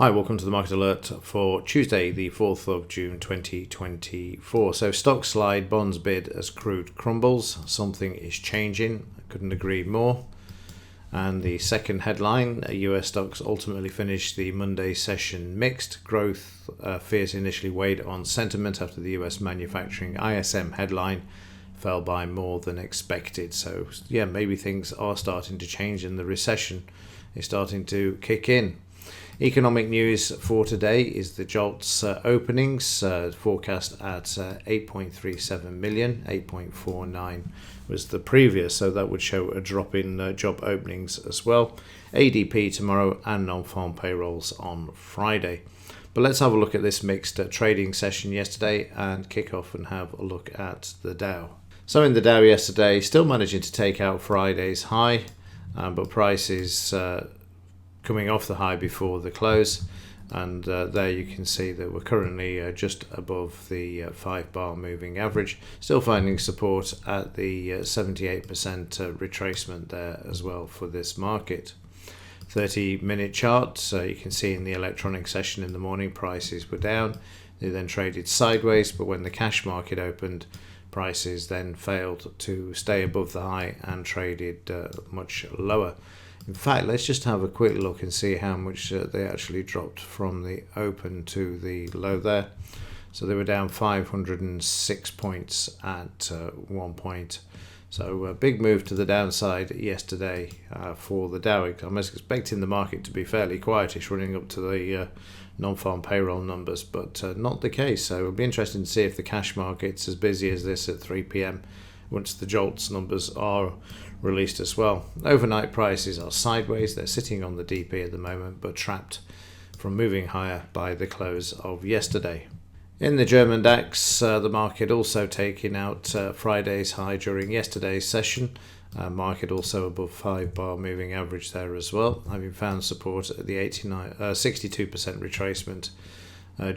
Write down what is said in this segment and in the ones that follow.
Hi, welcome to the market alert for Tuesday, the 4th of June 2024. So stocks slide, bonds bid as crude crumbles. Something is changing. I couldn't agree more. And the second headline, US stocks ultimately finished the Monday session mixed. Growth fears initially weighed on sentiment after the US manufacturing ISM headline fell by more than expected. So yeah, maybe things are starting to change and the recession is starting to kick in. Economic news for today is the JOLTS openings, forecast at 8.37 million, 8.49 was the previous, so that would show a drop in job openings as well. ADP tomorrow and non-farm payrolls on Friday. But let's have a look at this mixed trading session yesterday and kick off and have a look at the Dow. So in the Dow yesterday, still managing to take out Friday's high, but prices coming off the high before the close, and there you can see that we're currently just above the 5-bar moving average, still finding support at the 78% retracement there as well for this market. 30-minute chart, you can see in the electronic session in the morning prices were down, they then traded sideways, but when the cash market opened, prices then failed to stay above the high and traded much lower. In fact, let's just have a quick look and see how much they actually dropped from the open to the low there. So they were down 506 points at one point. So a big move to the downside yesterday for the Dow. I'm expecting the market to be fairly quietish running up to the non-farm payroll numbers, but not the case. So it'll be interesting to see if the cash market's as busy as this at 3 p.m. once the JOLTS numbers are released as well. Overnight prices are sideways. They're sitting on the DP at the moment, but trapped from moving higher by the close of yesterday. In the German DAX, the market also taking out Friday's high during yesterday's session. Market also above 5-bar moving average there as well, having found support at the 62% retracement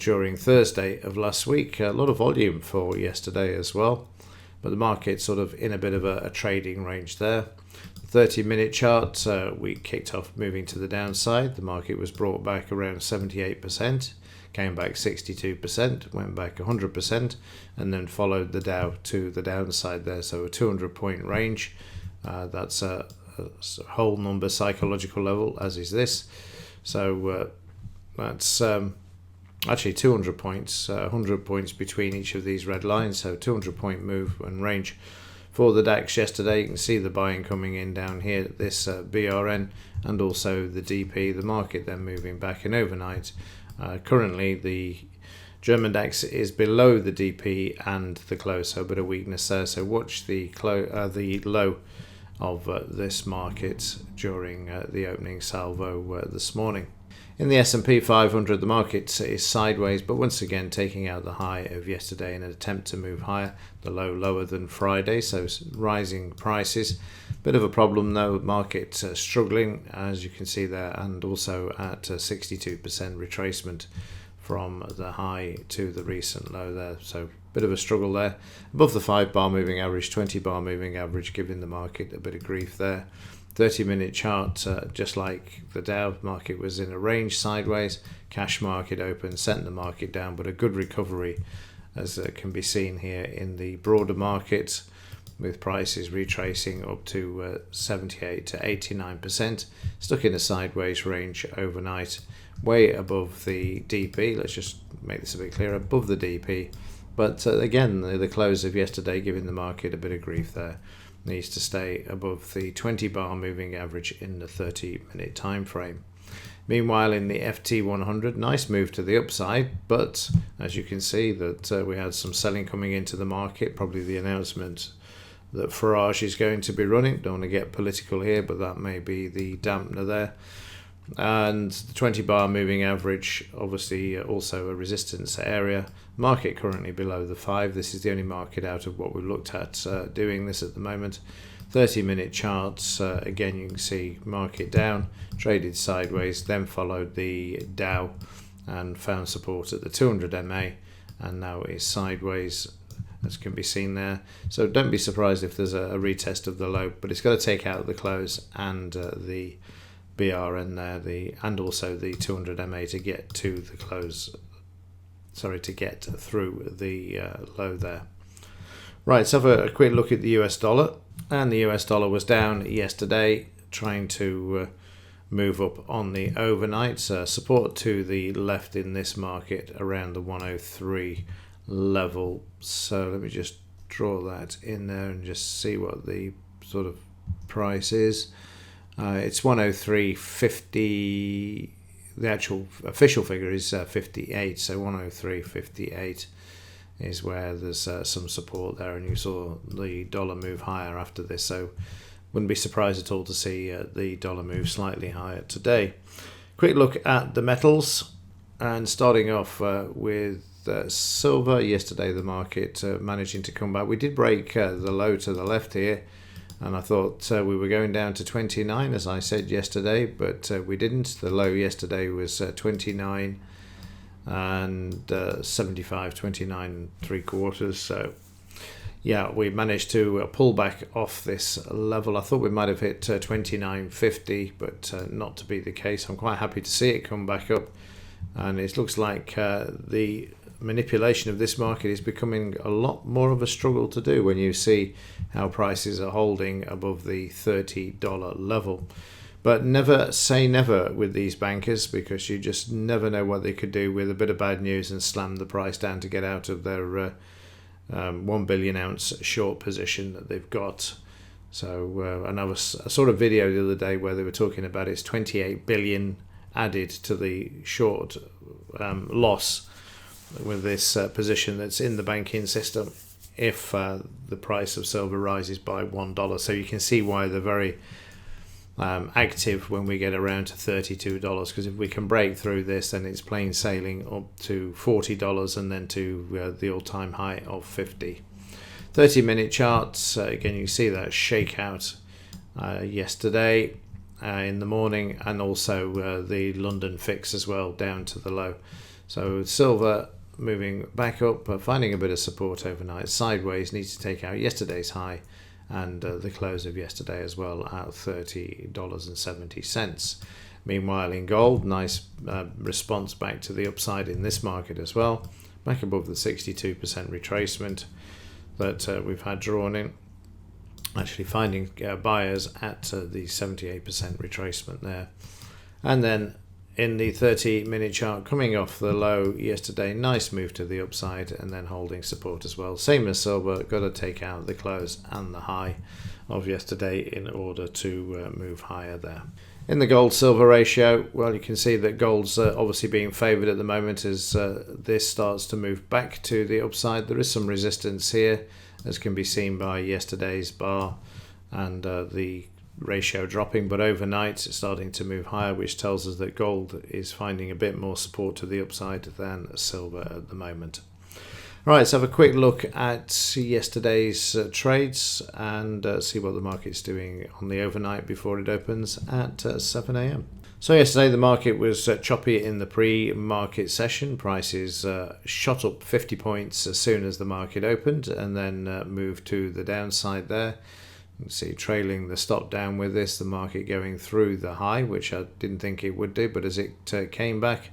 during Thursday of last week. A lot of volume for yesterday as well, but the market sort of in a bit of a trading range there. 30-minute chart, we kicked off moving to the downside. The market was brought back around 78%, came back 62%, went back 100%, and then followed the Dow to the downside there. So a 200-point range. That's a whole number psychological level, as is this. So that's actually 200 points, 100 points between each of these red lines, so 200-point move and range for the DAX yesterday. You can see the buying coming in down here, this BRN, and also the DP, the market then moving back in overnight. Currently, the German DAX is below the DP and the close, so a bit of weakness there. So watch the low of this market during the opening salvo this morning. In the S&P 500, the market is sideways, but once again taking out the high of yesterday in an attempt to move higher, the low lower than Friday, so rising prices. Bit of a problem though, market struggling, as you can see there, and also at 62% retracement from the high to the recent low there. So bit of a struggle there. Above the 5-bar moving average, 20-bar moving average, giving the market a bit of grief there. 30-minute chart, just like the Dow, market was in a range sideways. Cash market open, sent the market down, but a good recovery, as can be seen here in the broader market, with prices retracing up to 78 to 89%. Stuck in a sideways range overnight, way above the DP. Let's just make this a bit clearer, above the DP. But again, the close of yesterday giving the market a bit of grief there. Needs to stay above the 20-bar moving average in the 30-minute time frame. Meanwhile, in the FT100, nice move to the upside, but as you can see that we had some selling coming into the market, probably the announcement that Farage is going to be running. Don't want to get political here, but that may be the dampener there. And the 20-bar moving average, obviously also a resistance area. Market currently below the 5. This is the only market out of what we've looked at doing this at the moment. 30-minute charts, again you can see market down, traded sideways, then followed the Dow and found support at the 200 MA, and now is sideways, as can be seen there. So don't be surprised if there's a retest of the low, but it's got to take out the close and the BRN there, and also the 200 MA to get to the close. Sorry, to get through the low there. Right, let's have a quick look at the US dollar. And the US dollar was down yesterday, trying to move up on the overnight. Support to the left in this market around the 103 level. So let me just draw that in there and just see what the sort of price is. It's 103.50. The actual official figure is 58, so 103.58 is where there's some support there, and you saw the dollar move higher after this, so wouldn't be surprised at all to see the dollar move slightly higher today. Quick look at the metals, and starting off with silver. Yesterday the market managing to come back. We did break the low to the left here, and I thought we were going down to 29 as I said yesterday, but we didn't. The low yesterday was 29 and 75, 29 3/4. So yeah, we managed to pull back off this level. I thought we might have hit 29.50, but not to be the case. I'm quite happy to see it come back up, and it looks like the manipulation of this market is becoming a lot more of a struggle to do when you see how prices are holding above the $30 level. But never say never with these bankers, because you just never know what they could do with a bit of bad news and slam the price down to get out of their 1 billion ounce short position that they've got. So and I saw a video the other day where they were talking about it's 28 billion added to the short loss with this position that's in the banking system if the price of silver rises by $1. So you can see why they're very active when we get around to $32, because if we can break through this, then it's plain sailing up to $40 and then to the all-time high of 50. 30-minute charts, again you see that shakeout yesterday in the morning, and also the London fix as well down to the low. So silver moving back up, finding a bit of support overnight. Sideways, needs to take out yesterday's high and the close of yesterday as well at $30.70. Meanwhile in gold, nice response back to the upside in this market as well, back above the 62% retracement that we've had drawn in. Actually finding buyers at the 78% retracement there. And then in the 30-minute chart, coming off the low yesterday, nice move to the upside and then holding support as well. Same as silver, got to take out the close and the high of yesterday in order to move higher there. In the gold-silver ratio, well, you can see that gold's obviously being favoured at the moment as this starts to move back to the upside. There is some resistance here, as can be seen by yesterday's bar and the ratio dropping, but overnight it's starting to move higher, which tells us that gold is finding a bit more support to the upside than silver at the moment. All right, let's have a quick look at yesterday's trades and see what the market's doing on the overnight before it opens at 7 a.m. So yesterday the market was choppy in the pre-market session. Prices shot up 50 points as soon as the market opened and then moved to the downside there. You can see trailing the stock down with this, the market going through the high, which I didn't think it would do, but as it came back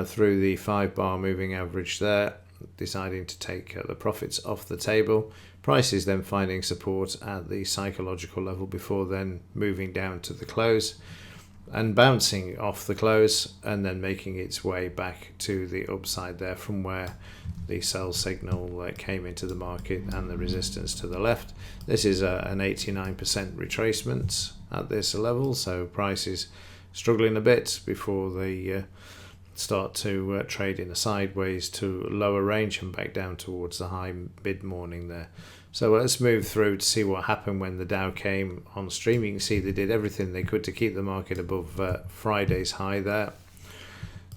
through the 5-bar moving average there, deciding to take the profits off the table. Prices then finding support at the psychological level before then moving down to the close and bouncing off the close and then making its way back to the upside there from where the sell signal came into the market and the resistance to the left. This is an 89% retracement at this level, so price is struggling a bit before they start to trade in a sideways to lower range and back down towards the high mid-morning there. So let's move through to see what happened when the Dow came on stream. You can see they did everything they could to keep the market above Friday's high there.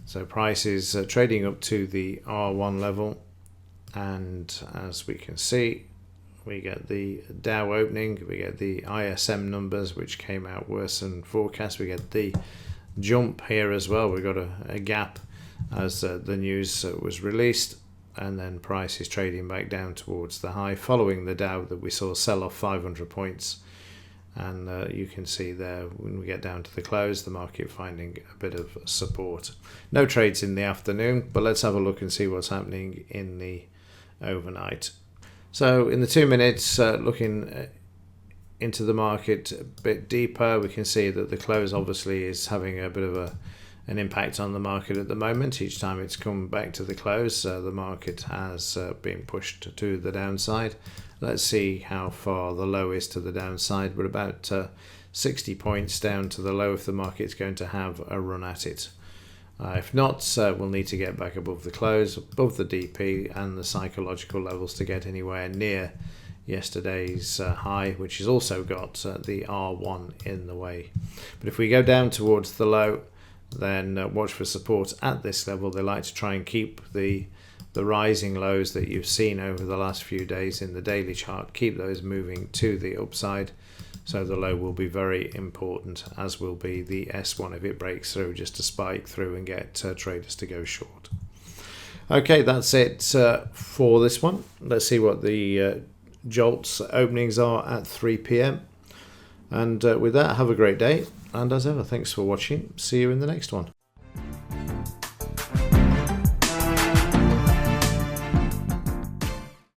So price is trading up to the R1 level, and as we can see, we get the Dow opening, we get the ISM numbers which came out worse than forecast, we get the jump here as well, we got a gap as the news was released, and then price is trading back down towards the high following the Dow that we saw sell off 500 points And you can see there when we get down to the close, the market finding a bit of support. No trades in the afternoon, but let's have a look and see what's happening in the overnight. So in the 2 minutes, looking into the market a bit deeper, we can see that the close obviously is having a bit of an impact on the market at the moment. Each time it's come back to the close, the market has been pushed to the downside. Let's see how far the low is to the downside. We're about 60 points down to the low if the market's going to have a run at it. If not, we'll need to get back above the close, above the DP and the psychological levels to get anywhere near yesterday's high, which has also got the R1 in the way. But if we go down towards the low, then watch for support at this level. They like to try and keep the rising lows that you've seen over the last few days in the daily chart, keep those moving to the upside. So the low will be very important, as will be the S1 if it breaks through, just to spike through and get traders to go short. Okay, that's it for this one. Let's see what the JOLTS openings are at 3 p.m. And with that, have a great day. And as ever, thanks for watching. See you in the next one.